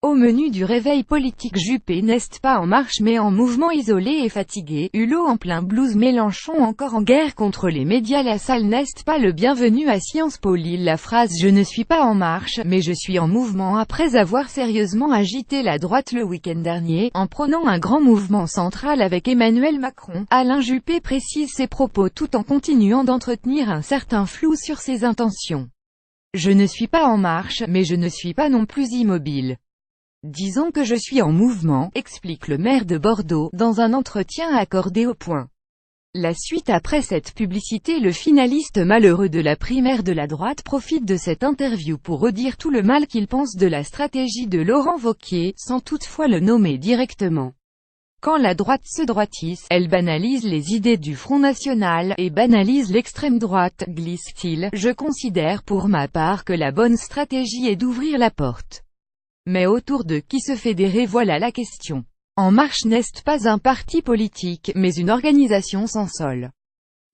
Au menu du réveil politique, Juppé n'est pas en marche mais en mouvement isolé et fatigué, Hulot en plein blues, Mélenchon encore en guerre contre les médias. La salle n'est pas le bienvenu à Sciences Po Lille. La phrase « Je ne suis pas en marche, mais je suis en mouvement » après avoir sérieusement agité la droite le week-end dernier, en prônant un grand mouvement central avec Emmanuel Macron, Alain Juppé précise ses propos tout en continuant d'entretenir un certain flou sur ses intentions. « Je ne suis pas en marche, mais je ne suis pas non plus immobile. Disons que je suis en mouvement », explique le maire de Bordeaux, dans un entretien accordé au Point. La suite. Après cette publicité, le finaliste malheureux de la primaire de la droite profite de cette interview pour redire tout le mal qu'il pense de la stratégie de Laurent Wauquiez, sans toutefois le nommer directement. Quand la droite se droitisse, elle banalise les idées du Front National, et banalise l'extrême droite, glisse-t-il. Je considère pour ma part que la bonne stratégie est d'ouvrir la porte. Mais autour de qui se fédérer, voilà la question. En Marche n'est pas un parti politique, mais une organisation sans sol.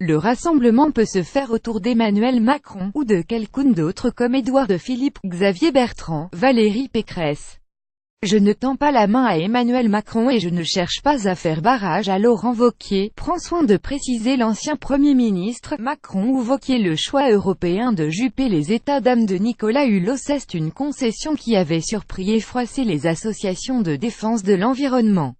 Le rassemblement peut se faire autour d'Emmanuel Macron, ou de quelqu'un d'autre comme Édouard Philippe, Xavier Bertrand, Valérie Pécresse. Je ne tends pas la main à Emmanuel Macron et je ne cherche pas à faire barrage à Laurent Wauquiez, prend soin de préciser l'ancien Premier ministre. Macron ou Wauquiez, le choix européen de Juppé, les états d'âme de Nicolas Hulot, c'est une concession qui avait surpris et froissé les associations de défense de l'environnement.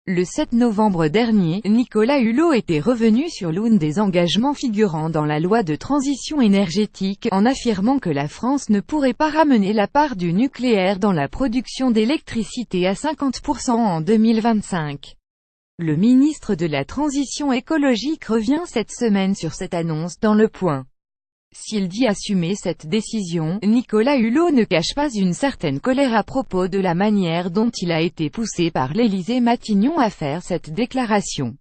Le 7 novembre dernier, Nicolas Hulot était revenu sur l'un des engagements figurant dans la loi de transition énergétique, en affirmant que la France ne pourrait pas ramener la part du nucléaire dans la production d'électricité à 50% en 2025. Le ministre de la Transition écologique revient cette semaine sur cette annonce dans Le Point. S'il dit assumer cette décision, Nicolas Hulot ne cache pas une certaine colère à propos de la manière dont il a été poussé par l'Élysée-Matignon à faire cette déclaration.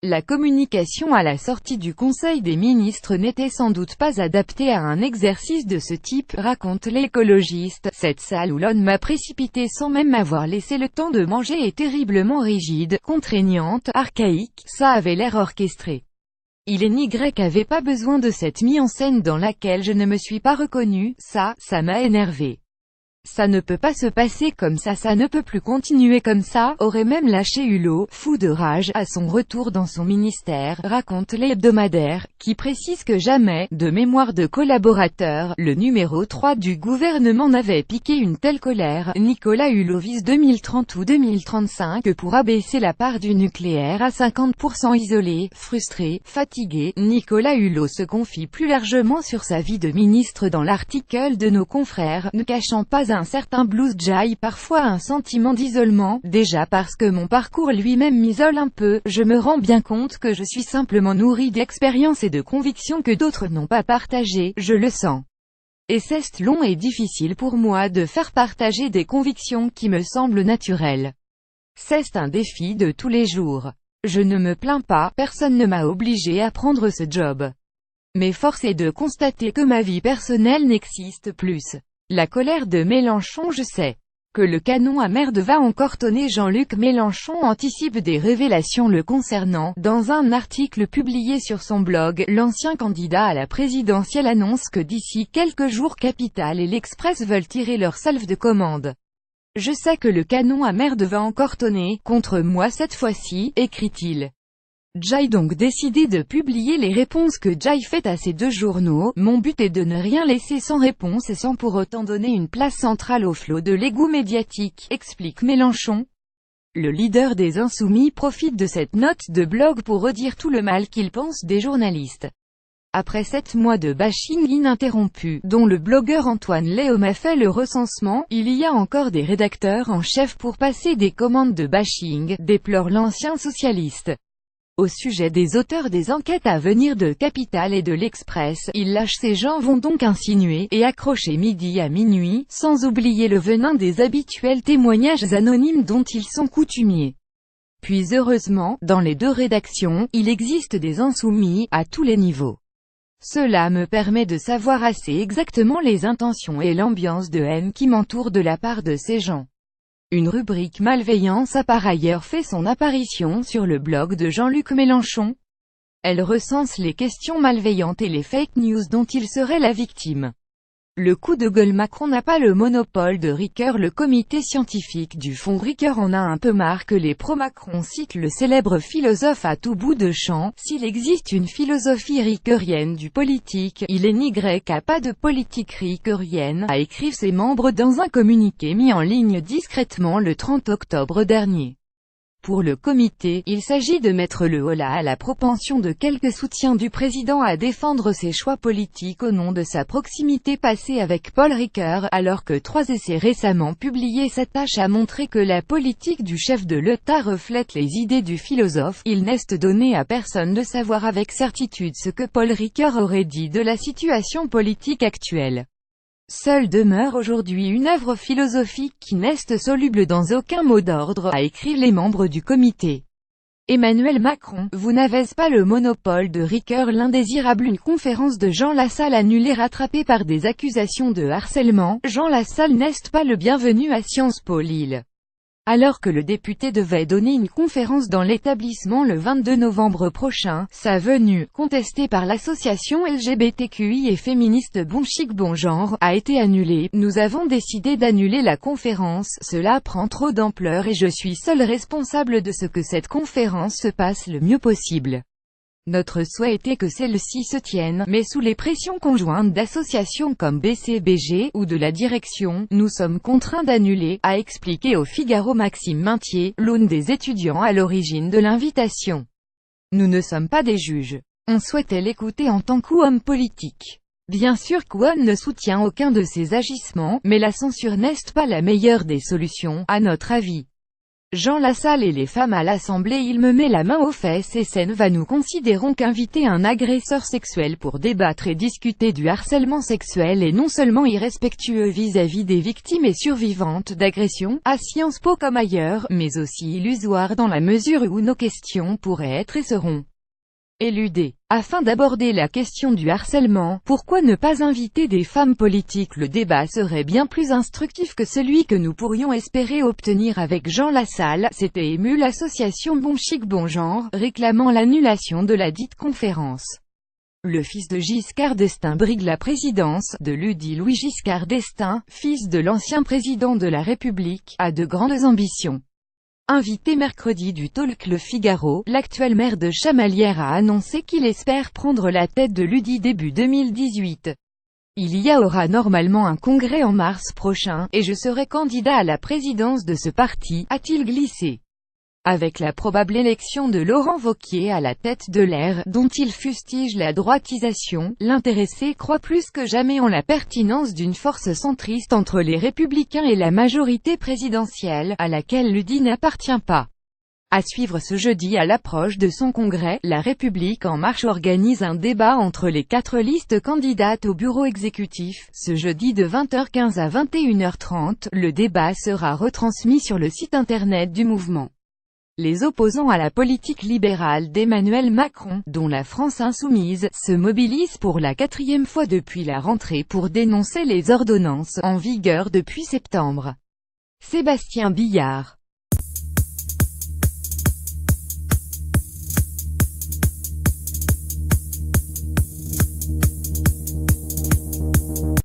La communication à la sortie du Conseil des ministres n'était sans doute pas adaptée à un exercice de ce type, raconte l'écologiste. Cette salle où l'on m'a précipité sans même m'avoir laissé le temps de manger est terriblement rigide, contraignante, archaïque, ça avait l'air orchestré. Il et Y avait pas besoin de cette mise en scène dans laquelle je ne me suis pas reconnu, ça m'a énervé. Ça ne peut pas se passer comme ça ne peut plus continuer comme ça, aurait même lâché Hulot, fou de rage, à son retour dans son ministère, raconte l'hebdomadaire, qui précise que jamais, de mémoire de collaborateurs, le numéro 3 du gouvernement n'avait piqué une telle colère. Nicolas Hulot vise 2030 ou 2035 pour abaisser la part du nucléaire à 50%. Isolé, frustré, fatigué, Nicolas Hulot se confie plus largement sur sa vie de ministre dans l'article de nos confrères, ne cachant pas un certain blues, j'ai parfois un sentiment d'isolement, déjà parce que mon parcours lui-même m'isole un peu, je me rends bien compte que je suis simplement nourri d'expériences et de convictions que d'autres n'ont pas partagées, je le sens. Et c'est long et difficile pour moi de faire partager des convictions qui me semblent naturelles. C'est un défi de tous les jours. Je ne me plains pas, personne ne m'a obligé à prendre ce job. Mais force est de constater que ma vie personnelle n'existe plus. La colère de Mélenchon. Je sais que le canon à merde va encore tonner. Jean-Luc Mélenchon anticipe des révélations le concernant. Dans un article publié sur son blog, l'ancien candidat à la présidentielle annonce que d'ici quelques jours Capital et l'Express veulent tirer leur salve de commande. Je sais que le canon à merde va encore tonner, contre moi cette fois-ci, écrit-il. J'ai donc décidé de publier les réponses que j'ai faites à ces deux journaux. Mon but est de ne rien laisser sans réponse et sans pour autant donner une place centrale au flot de l'égout médiatique, explique Mélenchon. Le leader des Insoumis profite de cette note de blog pour redire tout le mal qu'il pense des journalistes. Après 7 mois de bashing ininterrompu, dont le blogueur Antoine Léaum a fait le recensement, il y a encore des rédacteurs en chef pour passer des commandes de bashing, déplore l'ancien socialiste. Au sujet des auteurs des enquêtes à venir de Capital et de l'Express, il lâche ces gens vont donc insinuer, et accrocher midi à minuit, sans oublier le venin des habituels témoignages anonymes dont ils sont coutumiers. Puis heureusement, dans les deux rédactions, il existe des insoumis, à tous les niveaux. Cela me permet de savoir assez exactement les intentions et l'ambiance de haine qui m'entoure de la part de ces gens. Une rubrique malveillance a par ailleurs fait son apparition sur le blog de Jean-Luc Mélenchon. Elle recense les questions malveillantes et les fake news dont il serait la victime. Le coup de gueule Macron n'a pas le monopole de Ricoeur. Le comité scientifique du fonds Ricoeur en a un peu marre que les pro-Macron citent le célèbre philosophe à tout bout de champ. S'il existe une philosophie ricoeurienne du politique, il est n'y a pas de politique ricoeurienne, a écrit ses membres dans un communiqué mis en ligne discrètement le 30 octobre dernier. Pour le comité, il s'agit de mettre le holà à la propension de quelques soutiens du président à défendre ses choix politiques au nom de sa proximité passée avec Paul Ricoeur, alors que 3 essais récemment publiés s'attachent à montrer que la politique du chef de l'État reflète les idées du philosophe. Il n'est donné à personne de savoir avec certitude ce que Paul Ricoeur aurait dit de la situation politique actuelle. Seule demeure aujourd'hui une œuvre philosophique qui n'est soluble dans aucun mot d'ordre, a écrit les membres du comité. Emmanuel Macron, vous n'avez pas le monopole de Ricoeur. L'indésirable. Une conférence de Jean Lassalle annulée rattrapée par des accusations de harcèlement. Jean Lassalle n'est pas le bienvenu à Sciences Po Lille. Alors que le député devait donner une conférence dans l'établissement le 22 novembre prochain, sa venue, contestée par l'association LGBTQI et féministe Bon Chic Bon Genre, a été annulée. Nous avons décidé d'annuler la conférence, cela prend trop d'ampleur et je suis seul responsable de ce que cette conférence se passe le mieux possible. Notre souhait était que celle-ci se tienne, mais sous les pressions conjointes d'associations comme BCBG, ou de la direction, nous sommes contraints d'annuler, a expliqué au Figaro Maxime Maintier, l'un des étudiants à l'origine de l'invitation. Nous ne sommes pas des juges. On souhaitait l'écouter en tant qu'homme politique. Bien sûr qu'ON ne soutient aucun de ces agissements, mais la censure n'est pas la meilleure des solutions, à notre avis. Jean Lassalle et les femmes à l'Assemblée. Il me met la main aux fesses et scène va. Nous considérons qu'inviter un agresseur sexuel pour débattre et discuter du harcèlement sexuel est non seulement irrespectueux vis-à-vis des victimes et survivantes d'agressions, à Sciences Po comme ailleurs, mais aussi illusoire dans la mesure où nos questions pourraient être et seront éludées. Afin d'aborder la question du harcèlement, pourquoi ne pas inviter des femmes politiques? Le débat serait bien plus instructif que celui que nous pourrions espérer obtenir avec Jean Lassalle, s'était ému l'association Bon Chic Bon Genre, réclamant l'annulation de la dite conférence. Le fils de Giscard d'Estaing brigue la présidence, de l'UDI. Louis Giscard d'Estaing, fils de l'ancien président de la République, a de grandes ambitions. Invité mercredi du talk Le Figaro, l'actuel maire de Chamalières a annoncé qu'il espère prendre la tête de l'UDI début 2018. Il y aura normalement un congrès en mars prochain, et je serai candidat à la présidence de ce parti, a-t-il glissé. Avec la probable élection de Laurent Wauquiez à la tête de l'Air, dont il fustige la droitisation, l'intéressé croit plus que jamais en la pertinence d'une force centriste entre les Républicains et la majorité présidentielle, à laquelle l'UDI n'appartient pas. À suivre ce jeudi à l'approche de son congrès, La République En Marche organise un débat entre les 4 listes candidates au bureau exécutif. Ce jeudi de 20h15 à 21h30, le débat sera retransmis sur le site internet du mouvement. Les opposants à la politique libérale d'Emmanuel Macron, dont la France Insoumise, se mobilisent pour la 4e fois depuis la rentrée pour dénoncer les ordonnances, en vigueur depuis septembre. Sébastien Billard